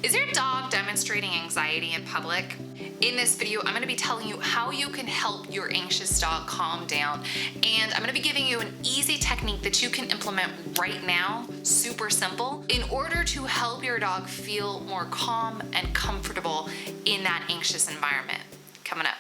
Is your dog demonstrating anxiety in public? In this video, I'm going to be telling you how you can help your anxious dog calm down. And I'm going to be giving you an easy technique that you can implement right now, super simple, in order to help your dog feel more calm and comfortable in that anxious environment. Coming up.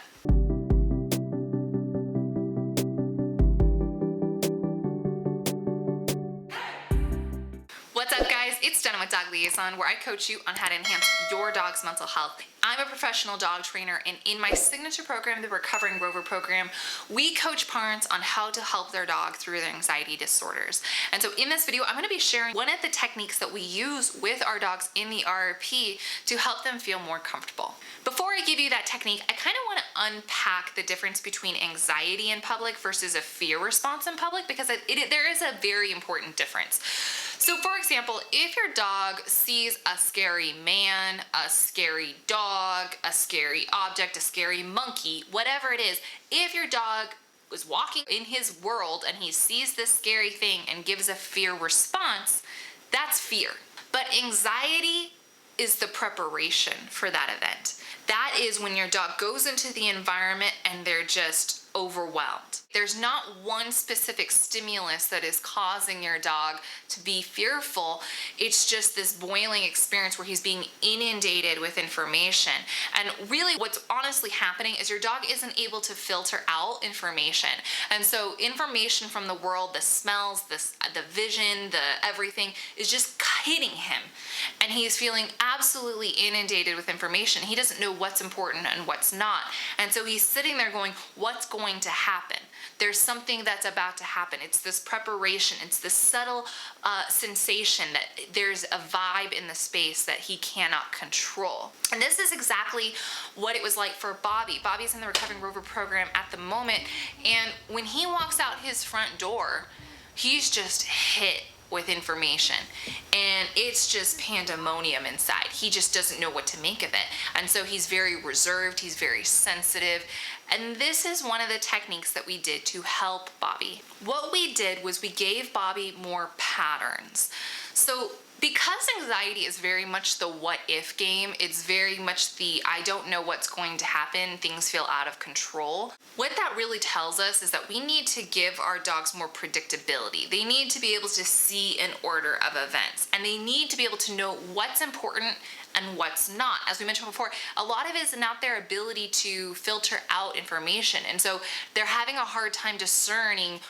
What's up, guys? It's Jenna with Dog Liaison, where I coach you on how to enhance your dog's mental health. I'm a professional dog trainer, and in my signature program, the Recovering Rover program, we coach parents on how to help their dog through their anxiety disorders. And so in this video, I'm going to be sharing one of the techniques that we use with our dogs in the RRP to help them feel more comfortable. Before I give you that technique, I kind of want to unpack the difference between anxiety in public versus a fear response in public, because there is a very important difference. So for example, if your dog sees a scary man, a scary dog, a scary object, a scary monkey, whatever it is, if your dog was walking in his world and he sees this scary thing and gives a fear response, that's fear. But anxiety is the preparation for that event. That is when your dog goes into the environment and they're just overwhelmed. There's not one specific stimulus that is causing your dog to be fearful. It's just this boiling experience where he's being inundated with information. And really what's honestly happening is your dog isn't able to filter out information. And so information from the world, the smells, the vision, the everything is just hitting him. And he's feeling absolutely inundated with information. He doesn't know what's important and what's not. And so he's sitting there going, what's going to happen? There's something that's about to happen. It's this preparation. It's this subtle sensation that there's a vibe in the space that he cannot control. And this is exactly what it was like for Bobby. Bobby's in the Recovering Rover program at the moment. And when he walks out his front door, he's just hit with information, and it's just pandemonium inside. He just doesn't know what to make of it, and so he's very reserved, he's very sensitive, and this is one of the techniques that we did to help Bobby. What we did was we gave Bobby more patterns. So because anxiety is very much the what if game, it's very much the I don't know what's going to happen, things feel out of control. What that really tells us is that we need to give our dogs more predictability. They need to be able to see an order of events, and they need to be able to know what's important and what's not. As we mentioned before, a lot of it is not their ability to filter out information. And so they're having a hard time discerning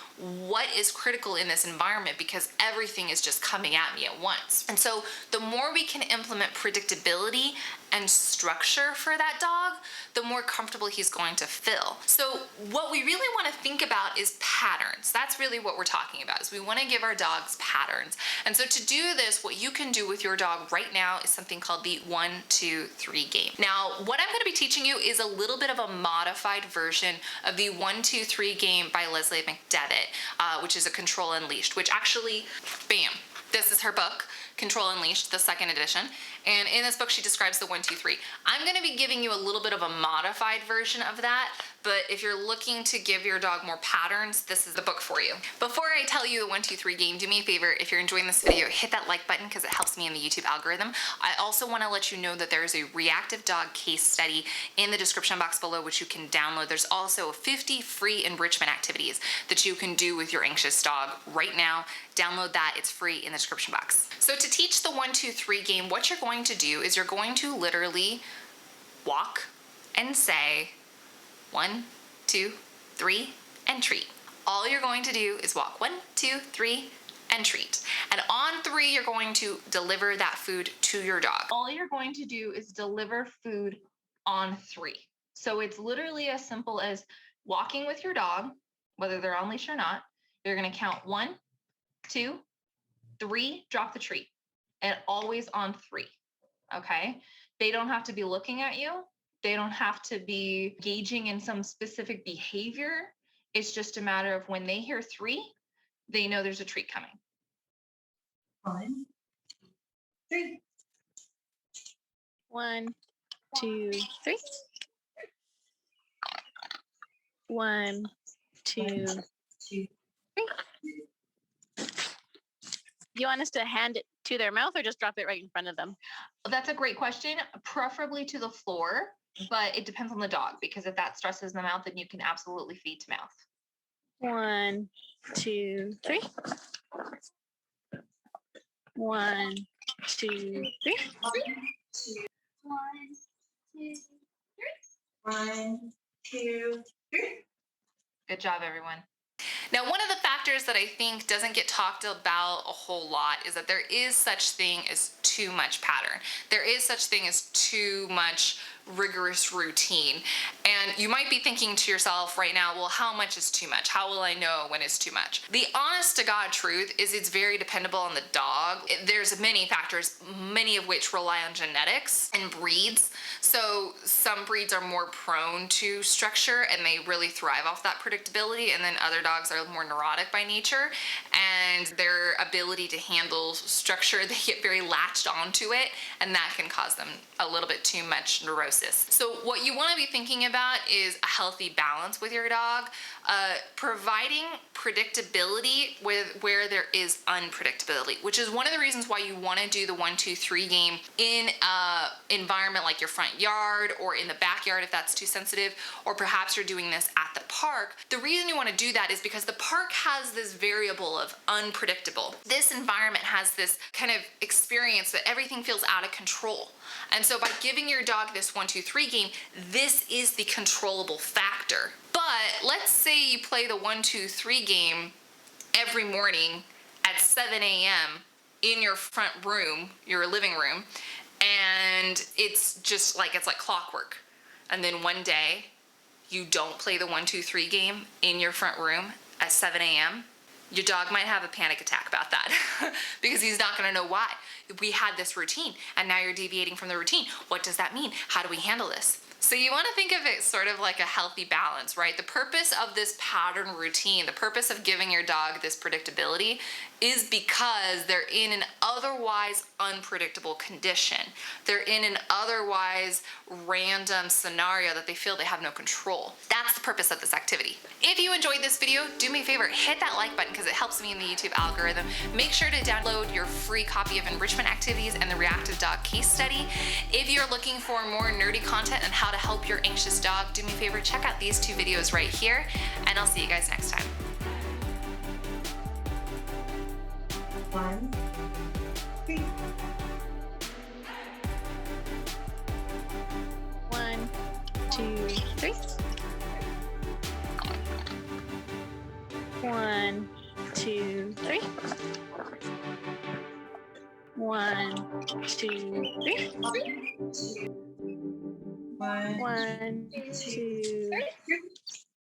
what is critical in this environment because everything is just coming at me at once. And so the more we can implement predictability and structure for that dog, the more comfortable he's going to feel. So what we really want to think about is patterns. That's really what we're talking about, is we want to give our dogs patterns. And so to do this, what you can do with your dog right now is something called the 1, 2, 3 game. Now, what I'm going to be teaching you is a little bit of a modified version of the 1, 2, 3 game by Leslie McDevitt, which is a Control Unleashed, which actually, bam, this is her book, Control Unleashed, the second edition. And in this book, she describes the 1, 2, 3. I'm going to be giving you a little bit of a modified version of that, but if you're looking to give your dog more patterns, this is the book for you. Before I tell you the 1, 2, 3 game, do me a favor. If you're enjoying this video, hit that like button because it helps me in the YouTube algorithm. I also want to let you know that there is a reactive dog case study in the description box below, which you can download. There's also 50 free enrichment activities that you can do with your anxious dog right now. Download that, it's free in the description box. So to teach the 1, 2, 3 game, what you're going to do is you're going to literally walk and say 1, 2, 3, and treat. All you're going to do is walk 1, 2, 3, and treat. And on 3, you're going to deliver that food to your dog. All you're going to do is deliver food on 3. So it's literally as simple as walking with your dog, whether they're on leash or not. You're going to count 1, 2, 3, drop the treat, and always on 3. Okay? They don't have to be looking at you. They don't have to be engaging in some specific behavior. It's just a matter of when they hear 3, they know there's a treat coming. 1, 3. 1, 2, 3. 1, 2, 1, 2. 3. You want us to hand it To their mouth or just drop it right in front of them? That's a great question. Preferably to the floor, but it depends on the dog because if that stresses them out, then you can absolutely feed to mouth. 1, 2, 3. 1, 2, 3. 1, 2, 3. Good job, everyone. Now, one of the factors that I think doesn't get talked about a whole lot is that there is such thing as too much pattern. There is such thing as too much rigorous routine. And you might be thinking to yourself right now, well, how much is too much? How will I know when it's too much? The honest to God truth is it's very dependable on the dog. There's many factors, many of which rely on genetics and breeds. So some breeds are more prone to structure and they really thrive off that predictability. And then other dogs are more neurotic by nature and their ability to handle structure, they get very latched onto it and that can cause them a little bit too much neurosis. So what you want to be thinking about is a healthy balance with your dog, providing predictability with where there is unpredictability, which is one of the reasons why you want to do the 1, 2, 3 game in an environment like your front yard or in the backyard if that's too sensitive, or perhaps you're doing this at the park. The reason you want to do that is because the park has this variable of unpredictable. This environment has this kind of experience that everything feels out of control. And so by giving your dog this 1, 2, 3 game, this is the controllable factor. But let's say you play the 1, 2, 3 game every morning at 7 a.m. in your front room, your living room, and it's like clockwork. And then one day you don't play the 1, 2, 3 game in your front room at 7 a.m. Your dog might have a panic attack about that because he's not going to know why. We had this routine and now you're deviating from the routine. What does that mean? How do we handle this? So you want to think of it sort of like a healthy balance, right? The purpose of this pattern routine, the purpose of giving your dog this predictability is because they're in an otherwise unpredictable condition. They're in an otherwise random scenario that they feel they have no control. That's the purpose of this activity. If you enjoyed this video, do me a favor, hit that like button because it helps me in the YouTube algorithm. Make sure to download your free copy of Enrichment Activities and the Reactive Dog Case Study. If you're looking for more nerdy content on how to help your anxious dog, do me a favor, check out these 2 videos right here, and I'll see you guys next time. 1, 3. 1, 2, 3. 1, 2, 3. 1, 2, 3. 1, 1, 2, 3.